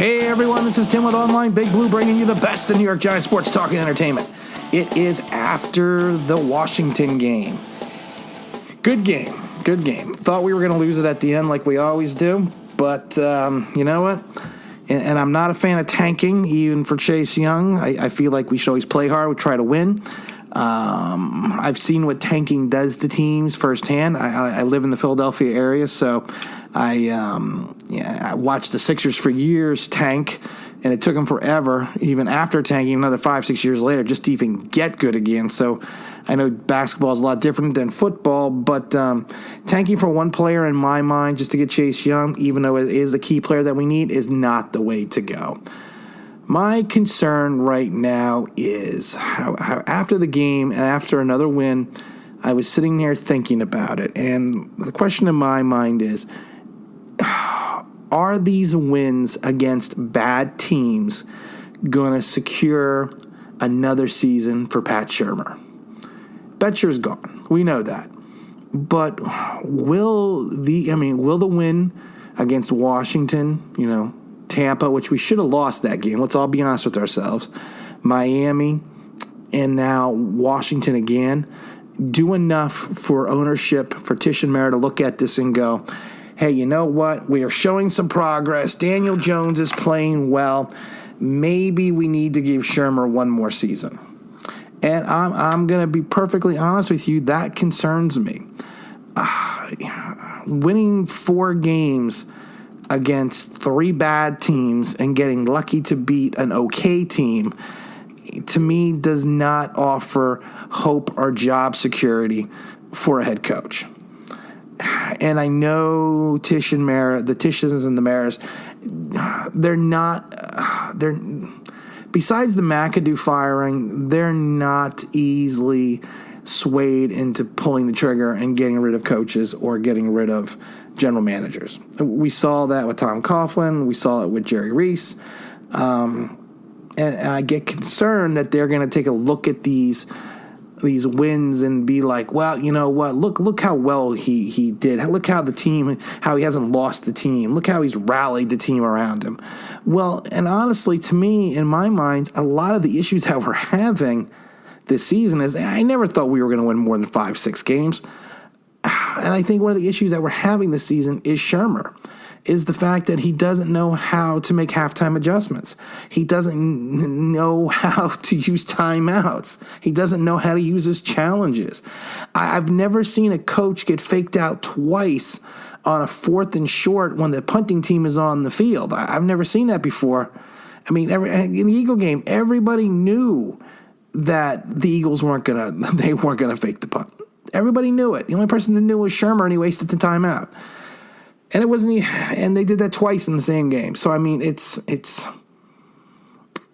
Hey everyone, this is Tim with Online Big Blue, bringing you the best in New York Giants sports talk and entertainment. It is after the Washington game. Good game. Thought we were going to lose it at the end like we always do, but you know what? And I'm not a fan of tanking, even for Chase Young. I feel like we should always play hard, we try to win. I've seen what tanking does to teams firsthand. I live in the Philadelphia area, so I watched the Sixers for years tank, and it took them forever, even after tanking, another 5-6 years later, just to even get good again. So I know basketball is a lot different than football, but tanking for one player, in my mind, just to get Chase Young, even though it is a key player that we need, is not the way to go. My concern right now is how after the game and after another win, I was sitting there thinking about it. And the question in my mind is, are these wins against bad teams going to secure another season for Pat Shurmur? Betcher's gone. We know that. But will the win against Washington, Tampa, which we should have lost that game, let's all be honest with ourselves, Miami, and now Washington again, do enough for ownership, for Tish and Mara to look at this and go, hey, you know what? We are showing some progress. Daniel Jones is playing well. Maybe we need to give Shurmur one more season. And I'm going to be perfectly honest with you, that concerns me. Winning 4 games against 3 bad teams and getting lucky to beat an okay team, to me, does not offer hope or job security for a head coach. And I know Tish and Mara, the Tishes and the Maras, they're besides the McAdoo firing, they're not easily swayed into pulling the trigger and getting rid of coaches or getting rid of general managers. We saw that with Tom Coughlin. We saw it with Jerry Reese. And I get concerned that they're going to take a look at these wins and be like, well, you know what? Look how well he did. Look how how he hasn't lost the team. Look how he's rallied the team around him. Well, and honestly, to me, in my mind, a lot of the issues that we're having this season is I never thought we were going to win more than 5-6 games. And I think one of the issues that we're having this season is Shurmur, is the fact that he doesn't know how to make halftime adjustments. He doesn't know how to use timeouts. He doesn't know how to use his challenges. I've never seen a coach get faked out twice on a 4th and short when the punting team is on the field. I've never seen that before. I mean, in the Eagle game, everybody knew that the Eagles weren't gonna fake the punt. Everybody knew it. The only person that knew was Shurmur, and he wasted the timeout. And and they did that twice in the same game. So I mean, it's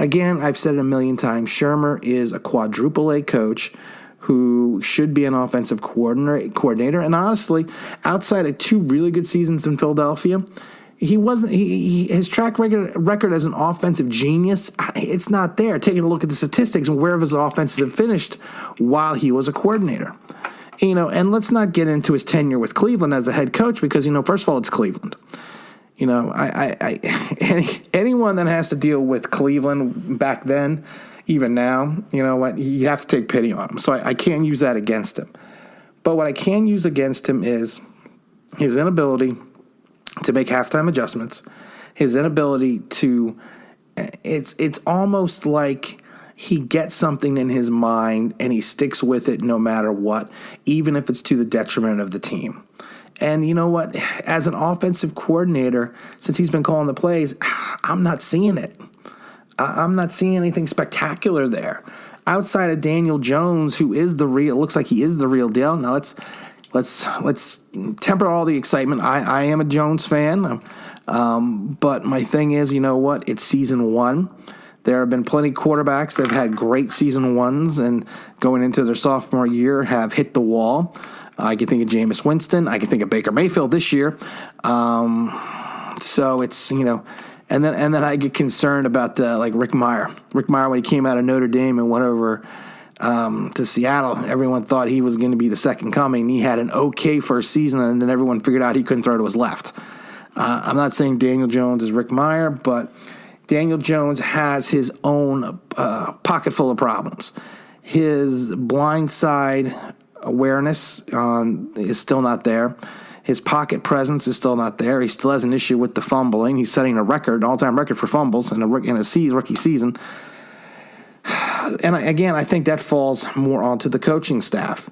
again, I've said it a million times. Shurmur is a quadruple A coach who should be an offensive coordinator. And honestly, outside of 2 really good seasons in Philadelphia, he wasn't. His track record as an offensive genius, it's not there. Taking a look at the statistics and where his offenses have finished while he was a coordinator. And let's not get into his tenure with Cleveland as a head coach because, first of all, it's Cleveland. Anyone that has to deal with Cleveland back then, even now, you know what, you have to take pity on him. So I can't use that against him. But what I can use against him is his inability to make halftime adjustments, his inability to, it's almost like he gets something in his mind and he sticks with it no matter what, even if it's to the detriment of the team. And you know what? As an offensive coordinator, since he's been calling the plays, I'm not seeing it. I'm not seeing anything spectacular there. Outside of Daniel Jones, who looks like he is the real deal. Now let's temper all the excitement. I am a Jones fan, but my thing is, you know what? It's season 1. There have been plenty of quarterbacks that have had great season 1s and going into their sophomore year have hit the wall. I can think of Jameis Winston. I can think of Baker Mayfield this year. So it's, and then I get concerned about like Rick Meyer. Rick Meyer, when he came out of Notre Dame and went over to Seattle, everyone thought he was going to be the second coming. He had an okay first season, and then everyone figured out he couldn't throw to his left. I'm not saying Daniel Jones is Rick Meyer, but Daniel Jones has his own pocket full of problems. His blind side awareness is still not there. His pocket presence is still not there. He still has an issue with the fumbling. He's setting a record, all-time record for fumbles in a rookie season. And again, I think that falls more onto the coaching staff.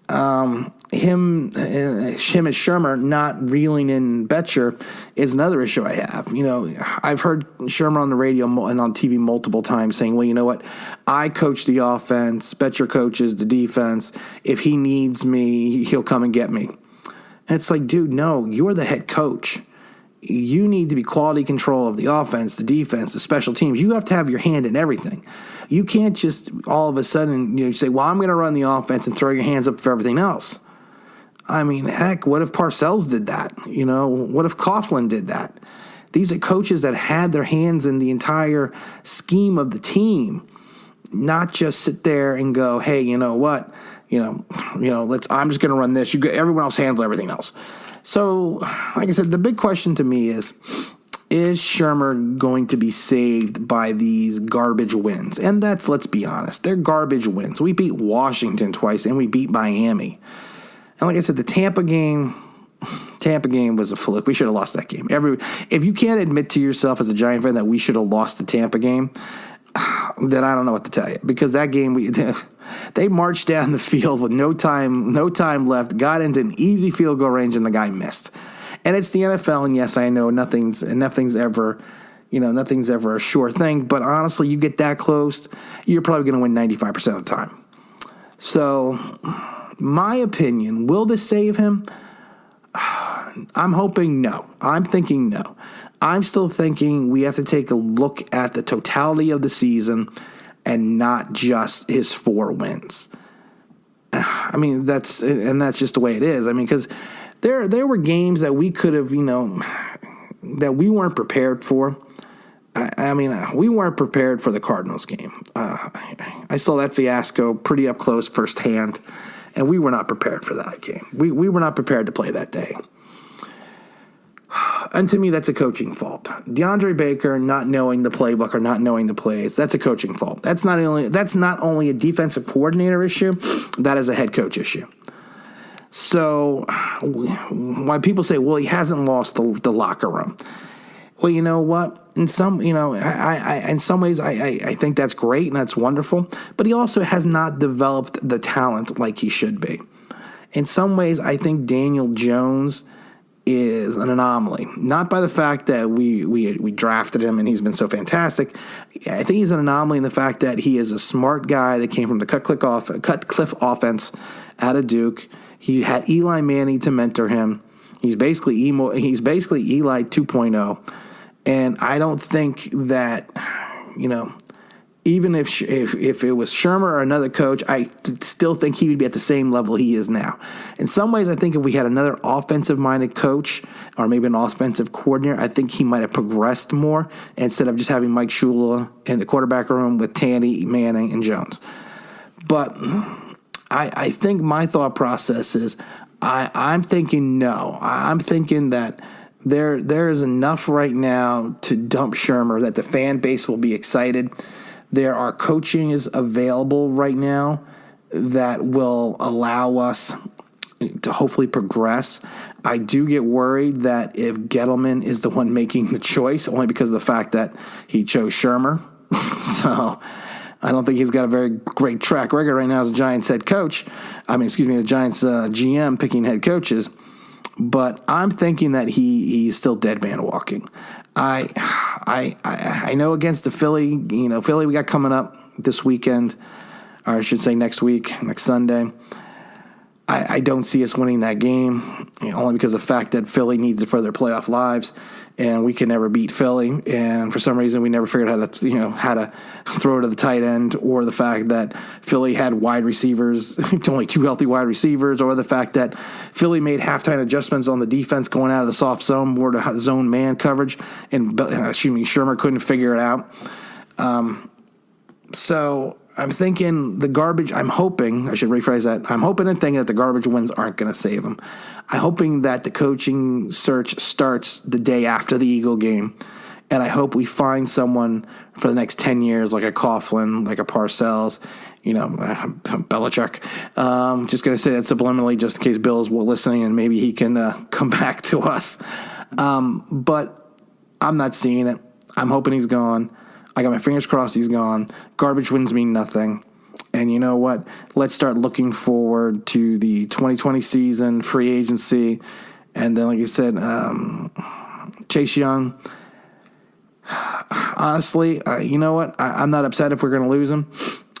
Him as Shurmur not reeling in Betcher is another issue I have. I've heard Shurmur on the radio and on TV multiple times saying, well, you know what? I coach the offense. Betcher coaches the defense. If he needs me, he'll come and get me. And it's like, dude, no, you're the head coach. You need to be quality control of the offense, the defense, the special teams. You have to have your hand in everything. You can't just all of a sudden say, well, I'm going to run the offense and throw your hands up for everything else. I mean, heck, what if Parcells did that? What if Coughlin did that? These are coaches that had their hands in the entire scheme of the team, not just sit there and go, hey, you know what? I'm just going to run this. Everyone else handles everything else. So, like I said, the big question to me is Shurmur going to be saved by these garbage wins? And let's be honest, they're garbage wins. We beat Washington twice, and we beat Miami. And like I said, the Tampa game was a fluke. We should have lost that game. If you can't admit to yourself as a Giant fan that we should have lost the Tampa game, then I don't know what to tell you. Because that game, they marched down the field with no time left, got into an easy field goal range, and the guy missed. And it's the NFL, and yes, I know nothing's ever a sure thing. But honestly, you get that close, you're probably going to win 95% of the time. So, my opinion, will this save him? I'm hoping no. I'm thinking no. I'm still thinking we have to take a look at the totality of the season and not just his 4 wins. I mean, that's just the way it is. I mean, because there were games that we could have, that we weren't prepared for. We weren't prepared for the Cardinals game. I saw that fiasco pretty up close firsthand, and we were not prepared for that game. We were not prepared to play that day. And to me, that's a coaching fault. DeAndre Baker not knowing the playbook or not knowing the plays, that's a coaching fault. That's not only a defensive coordinator issue, that is a head coach issue. So why people say, well, he hasn't lost the locker room. Well, you know what? In some ways, I think that's great and that's wonderful. But he also has not developed the talent like he should be. In some ways, I think Daniel Jones is an anomaly, not by the fact that we drafted him and he's been so fantastic. I think he's an anomaly in the fact that he is a smart guy that came from the Cutcliffe offense out of Duke. He had Eli Manning to mentor him. He's basically Eli 2.0, and I don't think that even if it was Shurmur or another coach, I still think he would be at the same level he is now. In some ways, I think if we had another offensive-minded coach or maybe an offensive coordinator, I think he might have progressed more instead of just having Mike Shula in the quarterback room with Tanny, Manning, and Jones. But I think my thought process is I'm thinking no. I'm thinking that there is enough right now to dump Shurmur that the fan base will be excited. There are coaches available right now that will allow us to hopefully progress. I do get worried that if Gettleman is the one making the choice, only because of the fact that he chose Shurmur. So I don't think he's got a very great track record right now as a Giants head coach. The Giants GM picking head coaches. But I'm thinking that he's still dead man walking. I know against the Philly, Philly we got coming up this weekend, or I should say next week, next Sunday. I don't see us winning that game, only because of the fact that Philly needs it for their playoff lives, and we can never beat Philly. And for some reason, we never figured out how to throw to the tight end, or the fact that Philly had wide receivers, only 2 healthy wide receivers, or the fact that Philly made halftime adjustments on the defense going out of the soft zone more to zone man coverage, and Shurmur couldn't figure it out. So I'm thinking I'm hoping and thinking that the garbage wins aren't going to save him. I'm hoping that the coaching search starts the day after the Eagle game, And I hope we find someone for the next 10 years, like a Coughlin, like a Parcells, Belichick. Just going to say that subliminally just in case Bill's listening and maybe he can come back to us. But I'm not seeing it. I'm hoping he's gone. I got my fingers crossed he's gone. Garbage wins mean nothing. And you know what? Let's start looking forward to the 2020 season, free agency. And then, like I said, Chase Young. Honestly, you know what? I'm not upset if we're going to lose him.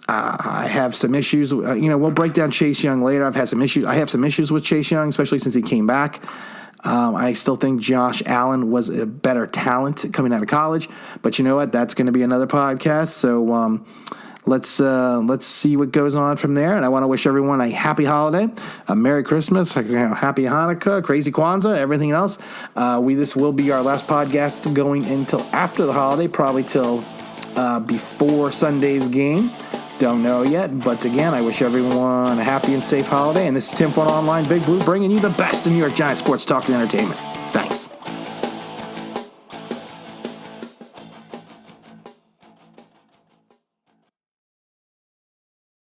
I have some issues. We'll break down Chase Young later. I have some issues with Chase Young, especially since he came back. I still think Josh Allen was a better talent coming out of college. But you know what? That's going to be another podcast. So let's see what goes on from there. And I want to wish everyone a happy holiday, a Merry Christmas, happy Hanukkah, crazy Kwanzaa, everything else. This will be our last podcast going until after the holiday, probably till before Sunday's game. Don't know yet, but again, I wish everyone a happy and safe holiday. And this is Tim Fun Online Big Blue, bringing you the best in New York Giants sports talk and entertainment. Thanks.